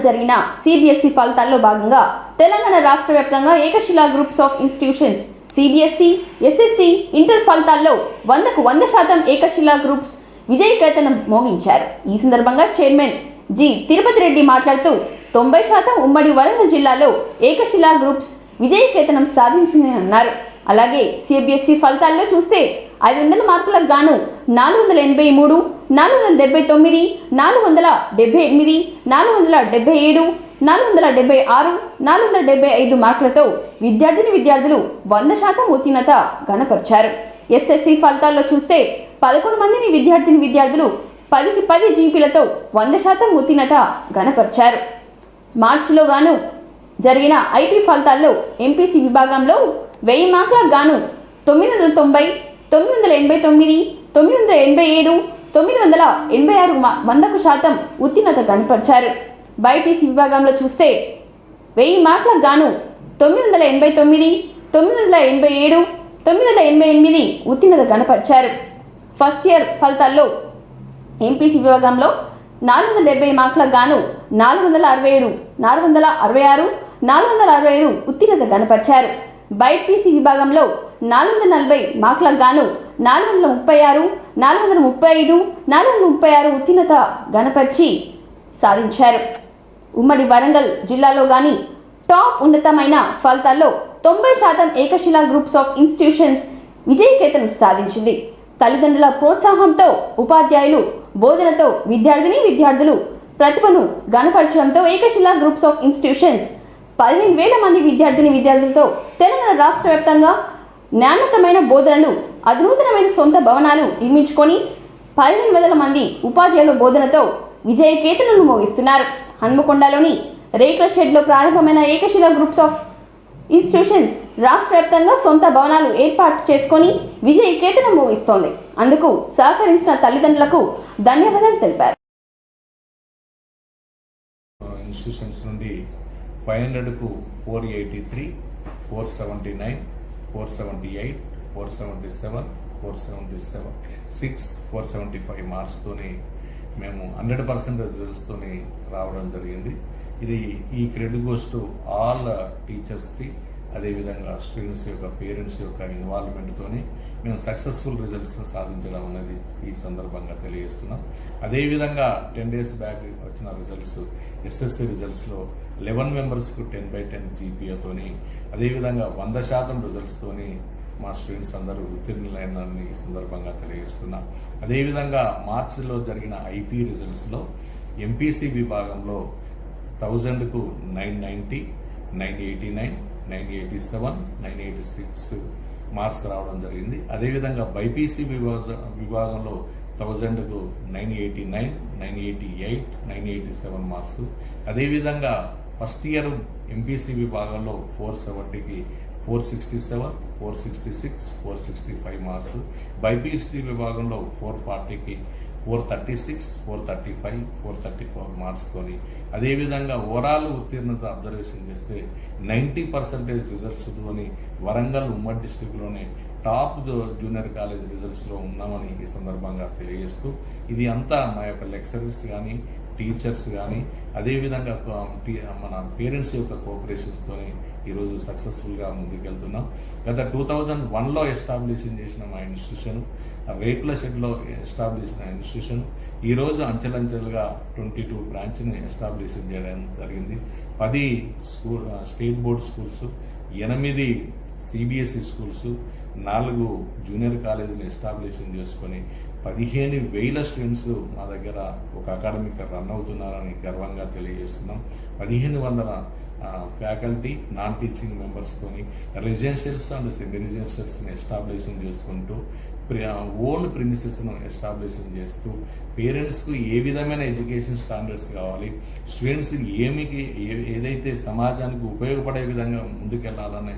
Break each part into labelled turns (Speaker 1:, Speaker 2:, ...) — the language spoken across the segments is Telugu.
Speaker 1: జరిగిన సిబిఎస్ఈ ఫలితాల్లో భాగంగా తెలంగాణ రాష్ట్ర వ్యాప్తంగా Ekashila groups of institutions CBSE, SSC, inter ఫలితాల్లో 100% ఏకశిలా గ్రూప్స్ విజయకేతనం మోగించారు. ఈ సందర్భంగా చైర్మన్ జి. తిరుపతి రెడ్డి మాట్లాడుతూ 90% ఉమ్మడి వరంగల్ జిల్లాలో ఏకశిలా గ్రూప్స్ విజయకేతనం సాధించిందని అన్నారు. అలాగే సిబిఎస్ఈ ఫలితాల్లో చూస్తే 500 మార్కులకు గాను 483, 479, 478, 477, 476, 475 మార్కులతో విద్యార్థులు 100% ఉత్తీర్ణత గణపరిచారు. ఎస్ఎస్సి ఫలితాల్లో చూస్తే 11 మందిని విద్యార్థులు 10కి 10 జీపీలతో 100% ఉత్తీర్ణత గణపరిచారు. మార్చిలో గాను జరిగిన ఐపీ ఫలితాల్లో ఎంపీసీ విభాగంలో 1000 మార్కులకు గాను 990, 989, 987, 986 100% ఉత్తీర్ణత గణపరిచారు. బైపీసీ విభాగంలో చూస్తే 1000 మార్కులకు గాను 989, 987, 988 ఉత్తీర్ణత గణపరిచారు. ఫస్ట్ ఇయర్ ఫలితాల్లో ఎంపీసీ విభాగంలో 470 మార్కులకు గాను 467, 466, 465 ఉత్తీర్ణత గణపరిచారు. బైపీసీ విభాగంలో 440 మార్కులకు గాను 436, 435, 436 ఉత్తీర్ణత గణపరిచి సాధించారు. ఉమ్మడి వరంగల్ జిల్లాలో గాని టాప్ ఉన్నతమైన ఫలితాల్లో 90% ఏకశిలా గ్రూప్స్ ఆఫ్ ఇన్స్టిట్యూషన్స్ విజయకేతనం సాధించింది. తల్లిదండ్రుల ప్రోత్సాహంతో, ఉపాధ్యాయులు బోధనతో విద్యార్థులు ప్రతిభను గణపరచడంతో ఏకశిలా గ్రూప్స్ ఆఫ్ ఇన్స్టిట్యూషన్స్ 15,000 మంది విద్యార్థులతో తెలంగాణ రాష్ట్ర వ్యాప్తంగా నాణ్యతమైన బోధనలు, అధునూతనమైన సొంత భవనాలు నిర్మించుకొని 15,000 మంది ఉపాధ్యాయుల బోధనతో విజయకేతనం మోగిస్తున్నారు. హన్మకొండలోని రేకుల షెడ్లో ప్రారంభమైన ఏకశిలా గ్రూప్స్ ఆఫ్ ఇన్స్టిట్యూషన్స్ రాష్ట్ర వ్యాప్తంగా సొంత భవనాలు ఏర్పాటు చేసుకొని విజయకేతనం మోగిస్తోంది. అందుకు సహకరించిన తల్లిదండ్రులకు ధన్యవాదాలు తెలిపారు.
Speaker 2: ఇన్స్టిట్యూషన్స్ నుండి 500కు 483, 479, 478, 477, 477, 6, 475 మార్క్స్తోని మేము 100% రిజల్ట్స్తోని రావడం జరిగింది. ఈ క్రెడిట్ గోస్ టు ఆల్ టీచర్స్కి, అదేవిధంగా స్టూడెంట్స్ యొక్క పేరెంట్స్ యొక్క ఇన్వాల్వ్మెంట్తోని మేము సక్సెస్ఫుల్ రిజల్ట్స్ సాధించడం అనేది ఈ సందర్భంగా తెలియజేస్తున్నాం. అదేవిధంగా 10 days బ్యాక్ వచ్చిన రిజల్ట్స్, ఎస్ఎస్సి రిజల్ట్స్లో 11 మెంబర్స్కు 10/10 జీపీఏతోని, అదేవిధంగా 100% రిజల్ట్స్తోని మా స్టూడెంట్స్ అందరూ ఉత్తీర్ణులైనని ఈ సందర్భంగా తెలియజేస్తున్నాం. అదేవిధంగా మార్చిలో జరిగిన ఐపీ రిజల్ట్స్లో ఎంపీసీ విభాగంలో 1000కు 990, 989, 987, 986 మార్క్స్ రావడం జరిగింది. అదేవిధంగా బైపీసీ విభాగంలో 1000కు 989, 988, 987 మార్క్స్. అదేవిధంగా ఫస్ట్ ఇయర్ ఎంపీసీ విభాగంలో 470కి 467, 466, 465 మార్క్స్. బైపీసీ విభాగంలో 440కి 436, 435, 434 మార్క్స్తోని, అదేవిధంగా ఓవరాల్ ఉత్తీర్ణత అబ్జర్వేషన్ చేస్తే 90% రిజల్ట్స్తోని వరంగల్ ఉమ్మడి డిస్టిక్లోనే టాప్ జూనియర్ కాలేజ్ రిజల్ట్స్లో ఉన్నామని ఈ సందర్భంగా తెలియజేస్తూ, ఇది అంతా మా యొక్క లెక్చరర్స్ కానీ, టీచర్స్ కానీ, అదేవిధంగా మన పేరెంట్స్ యొక్క కోఆపరేషన్స్తో ఈరోజు సక్సెస్ఫుల్గా ముందుకెళ్తున్నాం. గత 2001లో ఎస్టాబ్లిష్ చేసిన మా ఇన్స్టిట్యూషన్, రేకుల షెడ్లో ఎస్టాబ్లిష్ అయిన ఇన్స్టిట్యూషన్ ఈరోజు అంచెలంచెలుగా 22 బ్రాంచ్ని ఎస్టాబ్లిష్ చేయడం జరిగింది. 10 state board schools, 8 CBSE schools, 4 junior కాలేజీని ఎస్టాబ్లిష్ చేసుకొని 15,000 స్టూడెంట్స్ మా దగ్గర ఒక అకాడమిక్ రన్ అవుతున్నారని గర్వంగా తెలియజేస్తున్నాం. 1,500 ఫ్యాకల్టీ, నాన్ టీచింగ్ మెంబర్స్తోని రెసిడెన్షియల్స్ అండ్ సెమీ రెసిడెన్షియల్స్ని ఎస్టాబ్లిష్ చేసుకుంటూ ఓన్ ప్రిమిసెస్ను ఎస్టాబ్లిష్ చేస్తూ పేరెంట్స్కు ఏ విధమైన ఎడ్యుకేషన్ స్టాండర్డ్స్ కావాలి, స్టూడెంట్స్ ఏదైతే సమాజానికి ఉపయోగపడే విధంగా ముందుకెళ్లాలనే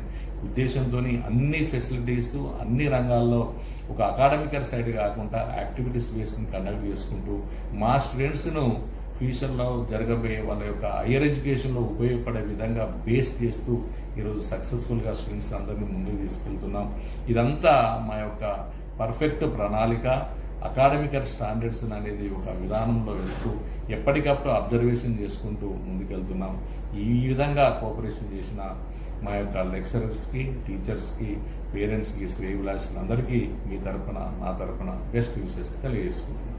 Speaker 2: ఉద్దేశంతో అన్ని ఫెసిలిటీస్, అన్ని రంగాల్లో ఒక అకాడమికల్ సైడ్ కాకుండా యాక్టివిటీస్ బేస్ని కండక్ట్ చేసుకుంటూ మా స్టూడెంట్స్ను ఫ్యూచర్లో జరగబోయే వాళ్ళ యొక్క హైయర్ ఎడ్యుకేషన్లో ఉపయోగపడే విధంగా బేస్ చేస్తూ ఈరోజు సక్సెస్ఫుల్గా స్టూడెంట్స్ అందరినీ ముందుకు తీసుకెళ్తున్నాం. ఇదంతా మా యొక్క పర్ఫెక్ట్ ప్రణాళిక, అకాడమికల్ స్టాండర్డ్స్ అనేది ఒక విధానంలో వెళ్తూ ఎప్పటికప్పుడు అబ్జర్వేషన్ చేసుకుంటూ ముందుకెళ్తున్నాం. ఈ విధంగా కోఆపరేషన్ చేసిన మా యొక్క లెక్చరర్స్కి, టీచర్స్కి, పేరెంట్స్కి, శ్రేయభిలాషులందరికీ మీ తరఫున, నా తరఫున బెస్ట్ విషెస్ తెలియజేసుకుంటున్నాను.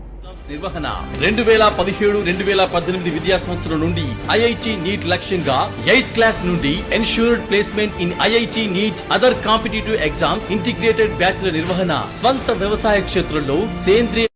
Speaker 3: నిర్వహణ 2017-2018 విద్యా సంవత్సరం నుండి ఐఐటి నీట్ లక్ష్యంగా 8th క్లాస్ నుండి ensured placement in IIT NEET other competitive exams integrated బ్యాచ్ల నిర్వహణ. స్వంత వ్యవసాయ క్షేత్రంలో సేంద్రియ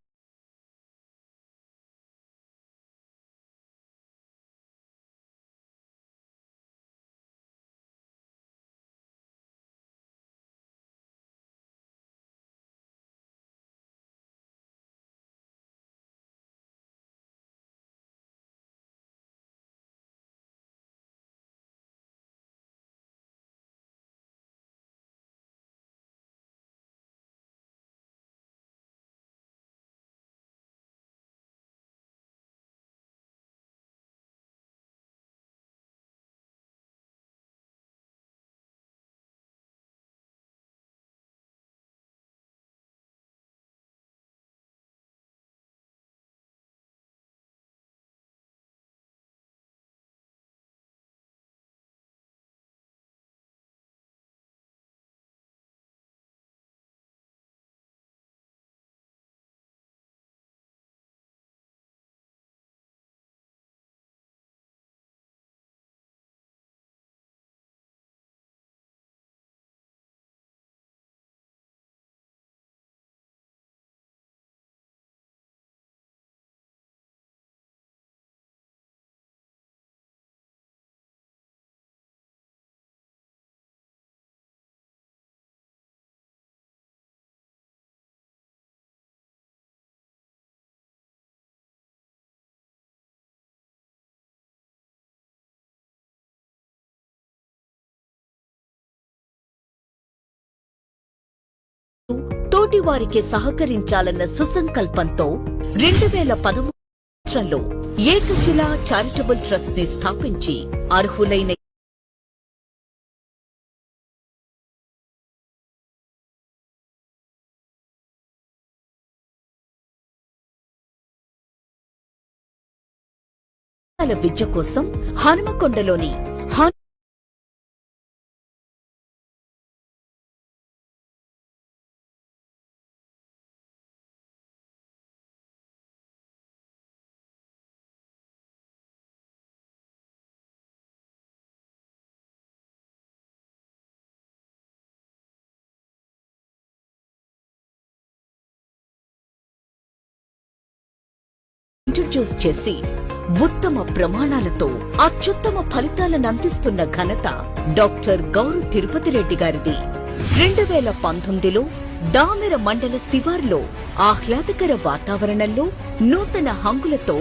Speaker 4: తోటి వారికి సహకరించాలన్న సుసంకల్పంతో 2013 సంవత్సరంలో ఏకశిల చారిటబుల్ ట్రస్ట్ ని స్థాపించి అర్హులైన విద్య కోసం హనుమకొండలోని ఇంట్రడ్యూస్ చేసి ఉత్తమ ప్రమాణాలతో అత్యుత్తమ ఫలితాలను అందిస్తున్న ఘనత డాక్టర్ గౌరు తిరుపతి రెడ్డి గారిది. 2019లో దామెర మండల శివార్లో ఆహ్లాదకర వాతావరణంలో నూతన హంగులతో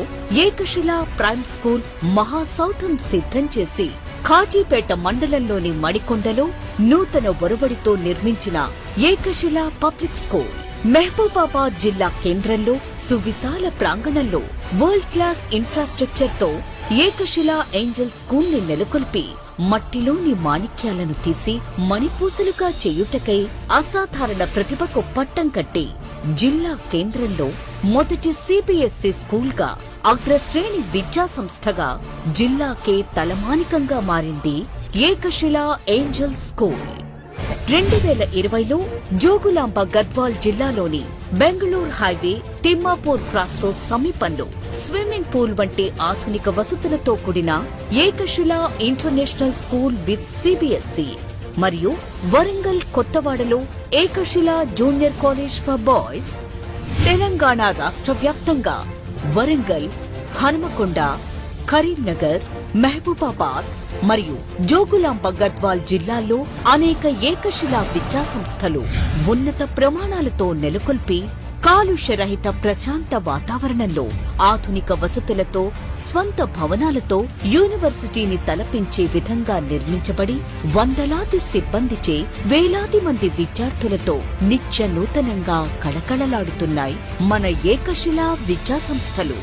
Speaker 4: ఏకశిల ప్రైమ్ స్కూల్ మహాసౌధం సిద్ధం చేసి ఖాజీపేట మండలంలోని మడికొండలో నూతన ఒరవడితో నిర్మించిన ఏకశిల పబ్లిక్ స్కూల్, మహబూబాబాద్ జిల్లా కేంద్రంలో సువిశాల ప్రాంగణంలో వరల్డ్ క్లాస్ ఇన్ఫ్రాస్ట్రక్చర్ తో ఏకశిల ఏంజల్ స్కూల్ ని నెలకొల్పి మట్టిలోని మాణిక్యాలను తీసి మణిపూసలుగా చేయుటకై అసాధారణ ప్రతిభకు పట్టం కట్టి జిల్లా కేంద్రంలో మొదటి సిబిఎస్ఈ స్కూల్ గా అగ్రశ్రేణి విద్యా సంస్థగా జిల్లాకే తలమానికంగా మారింది ఏకశిల ఏంజల్ స్కూల్. 2020లో జోగులాంబ గద్వాల్ జిల్లాలోని Bengaluru highway Thimmapur cross road సమీపంలో స్విమ్మింగ్ పూల్ వంటి ఆధునిక వసతులతో కూడిన Ekashila international school with CBSE మరియు వరంగల్ కొత్తవాడలో Ekashila junior college for boys. Telangana రాష్ట్ర వ్యాప్తంగా వరంగల్, హనుమకొండ, కరీంనగర్, మహబూబాబాద్ మరియు జోగులాంబ గద్వాల్ జిల్లాల్లో అనేక ఏకశిలా విద్యా సంస్థలు ఉన్నత ప్రమాణాలతో నెలకొల్పి కాలుష్యరహిత ప్రశాంత వాతావరణంలో ఆధునిక వసతులతో స్వంత భవనాలతో యూనివర్సిటీని తలపించే విధంగా నిర్మించబడి వందలాది సిబ్బందిచే వేలాది మంది విద్యార్థులతో నిత్య నూతనంగా కళకళలాడుతున్నాయి మన ఏకశిలా విద్యా సంస్థలు.